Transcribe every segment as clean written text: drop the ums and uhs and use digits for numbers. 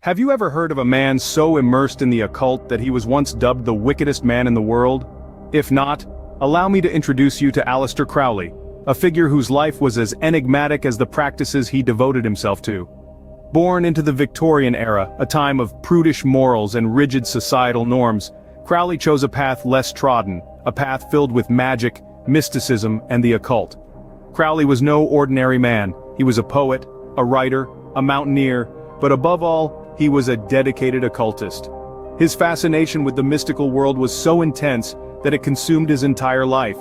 Have you ever heard of a man so immersed in the occult that he was once dubbed the wickedest man in the world? If not, allow me to introduce you to Aleister Crowley, a figure whose life was as enigmatic as the practices he devoted himself to. Born into the Victorian era, a time of prudish morals and rigid societal norms, Crowley chose a path less trodden, a path filled with magic, mysticism, and the occult. Crowley was no ordinary man. He was a poet, a writer, a mountaineer, but above all, he was a dedicated occultist. His fascination with the mystical world was so intense that it consumed his entire life.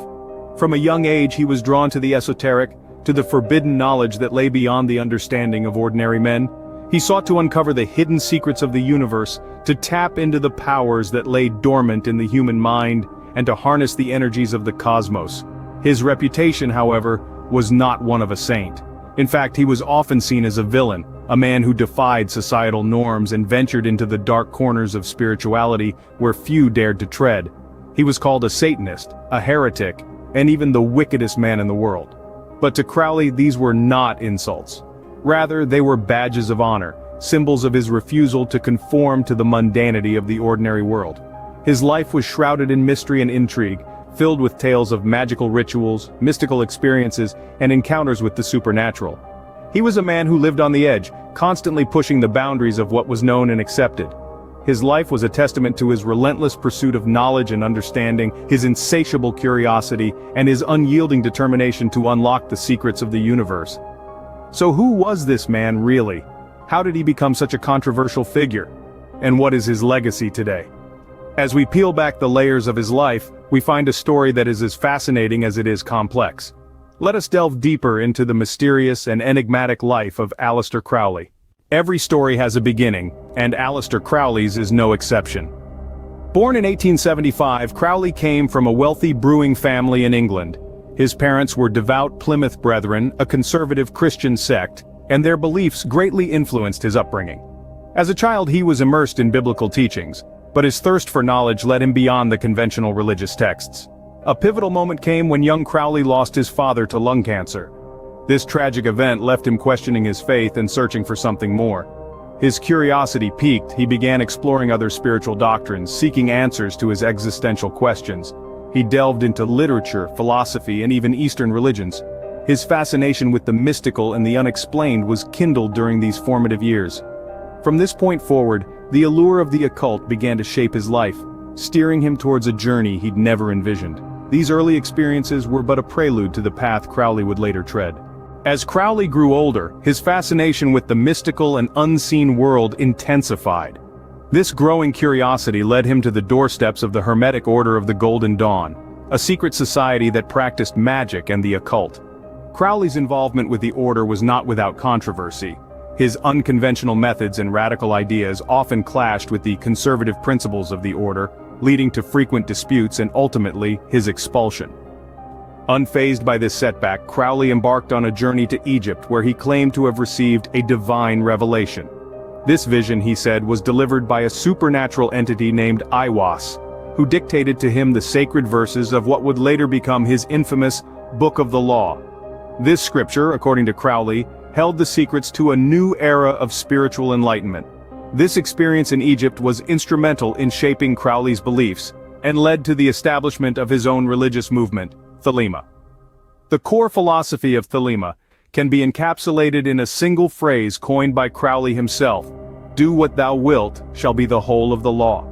From a young age he was drawn to the esoteric, to the forbidden knowledge that lay beyond the understanding of ordinary men. He sought to uncover the hidden secrets of the universe, to tap into the powers that lay dormant in the human mind, and to harness the energies of the cosmos. His reputation, however, was not one of a saint. In fact, he was often seen as a villain, a man who defied societal norms and ventured into the dark corners of spirituality where few dared to tread. He was called a Satanist, a heretic, and even the wickedest man in the world. But to Crowley, these were not insults. Rather, they were badges of honor, symbols of his refusal to conform to the mundanity of the ordinary world. His life was shrouded in mystery and intrigue, filled with tales of magical rituals, mystical experiences, and encounters with the supernatural. He was a man who lived on the edge, constantly pushing the boundaries of what was known and accepted. His life was a testament to his relentless pursuit of knowledge and understanding, his insatiable curiosity, and his unyielding determination to unlock the secrets of the universe. So who was this man really? How did he become such a controversial figure? And what is his legacy today? As we peel back the layers of his life, we find a story that is as fascinating as it is complex. Let us delve deeper into the mysterious and enigmatic life of Aleister Crowley. Every story has a beginning, and Aleister Crowley's is no exception. Born in 1875, Crowley came from a wealthy brewing family in England. His parents were devout Plymouth Brethren, a conservative Christian sect, and their beliefs greatly influenced his upbringing. As a child, he was immersed in biblical teachings, but his thirst for knowledge led him beyond the conventional religious texts. A pivotal moment came when young Crowley lost his father to lung cancer. This tragic event left him questioning his faith and searching for something more. His curiosity piqued, he began exploring other spiritual doctrines, seeking answers to his existential questions. He delved into literature, philosophy, and even Eastern religions. His fascination with the mystical and the unexplained was kindled during these formative years. From this point forward, the allure of the occult began to shape his life, steering him towards a journey he'd never envisioned. These early experiences were but a prelude to the path Crowley would later tread. As Crowley grew older, his fascination with the mystical and unseen world intensified. This growing curiosity led him to the doorsteps of the Hermetic Order of the Golden Dawn, a secret society that practiced magic and the occult. Crowley's involvement with the order was not without controversy. His unconventional methods and radical ideas often clashed with the conservative principles of the order, leading to frequent disputes and ultimately his expulsion. Unfazed by this setback, Crowley embarked on a journey to Egypt where he claimed to have received a divine revelation. This vision, he said, was delivered by a supernatural entity named Aiwass, who dictated to him the sacred verses of what would later become his infamous Book of the Law. This scripture, according to Crowley, held the secrets to a new era of spiritual enlightenment. This experience in Egypt was instrumental in shaping Crowley's beliefs, and led to the establishment of his own religious movement, Thelema. The core philosophy of Thelema can be encapsulated in a single phrase coined by Crowley himself: "Do what thou wilt shall be the whole of the law."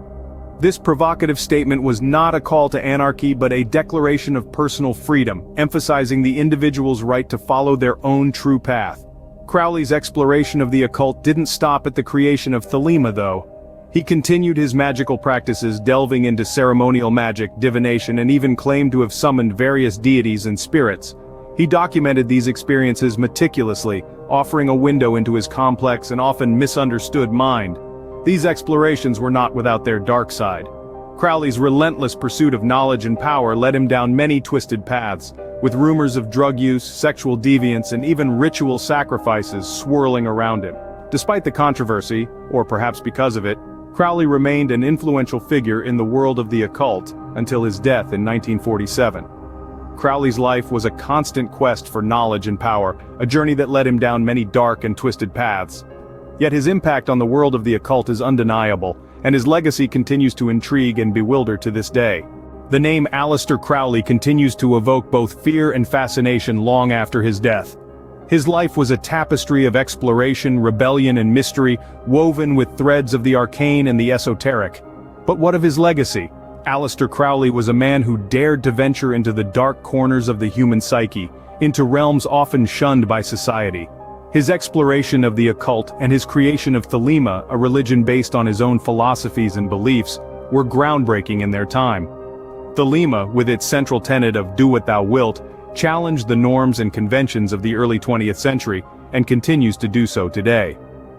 This provocative statement was not a call to anarchy but a declaration of personal freedom, emphasizing the individual's right to follow their own true path. Crowley's exploration of the occult didn't stop at the creation of Thelema, though. He continued his magical practices, delving into ceremonial magic, divination, and even claimed to have summoned various deities and spirits. He documented these experiences meticulously, offering a window into his complex and often misunderstood mind. These explorations were not without their dark side. Crowley's relentless pursuit of knowledge and power led him down many twisted paths, with rumors of drug use, sexual deviance, and even ritual sacrifices swirling around him. Despite the controversy, or perhaps because of it, Crowley remained an influential figure in the world of the occult until his death in 1947. Crowley's life was a constant quest for knowledge and power, a journey that led him down many dark and twisted paths. Yet his impact on the world of the occult is undeniable, and his legacy continues to intrigue and bewilder to this day. The name Aleister Crowley continues to evoke both fear and fascination long after his death. His life was a tapestry of exploration, rebellion, and mystery, woven with threads of the arcane and the esoteric. But what of his legacy? Aleister Crowley was a man who dared to venture into the dark corners of the human psyche, into realms often shunned by society. His exploration of the occult and his creation of Thelema, a religion based on his own philosophies and beliefs, were groundbreaking in their time. Thelema, with its central tenet of do what thou wilt, challenged the norms and conventions of the early 20th century, and continues to do so today.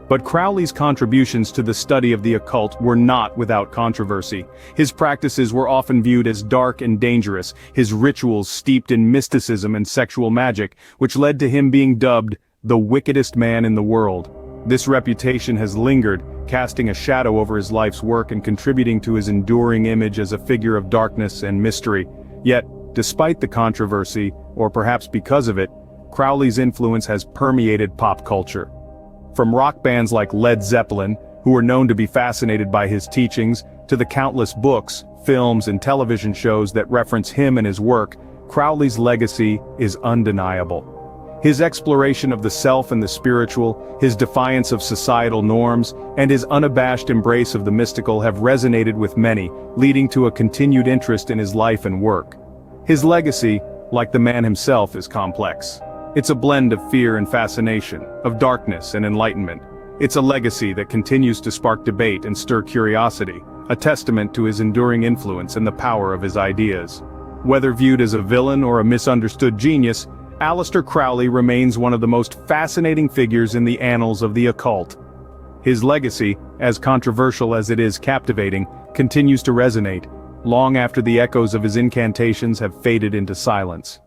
But Crowley's contributions to the study of the occult were not without controversy. His practices were often viewed as dark and dangerous, his rituals steeped in mysticism and sexual magic, which led to him being dubbed the wickedest man in the world. This reputation has lingered, casting a shadow over his life's work and contributing to his enduring image as a figure of darkness and mystery. Yet, despite the controversy, or perhaps because of it, Crowley's influence has permeated pop culture. From rock bands like Led Zeppelin, who were known to be fascinated by his teachings, to the countless books, films, and television shows that reference him and his work, Crowley's legacy is undeniable. His exploration of the self and the spiritual, his defiance of societal norms, and his unabashed embrace of the mystical have resonated with many, leading to a continued interest in his life and work. His legacy, like the man himself, is complex. It's a blend of fear and fascination, of darkness and enlightenment. It's a legacy that continues to spark debate and stir curiosity, a testament to his enduring influence and the power of his ideas. Whether viewed as a villain or a misunderstood genius, Aleister Crowley remains one of the most fascinating figures in the annals of the occult. His legacy, as controversial as it is captivating, continues to resonate, long after the echoes of his incantations have faded into silence.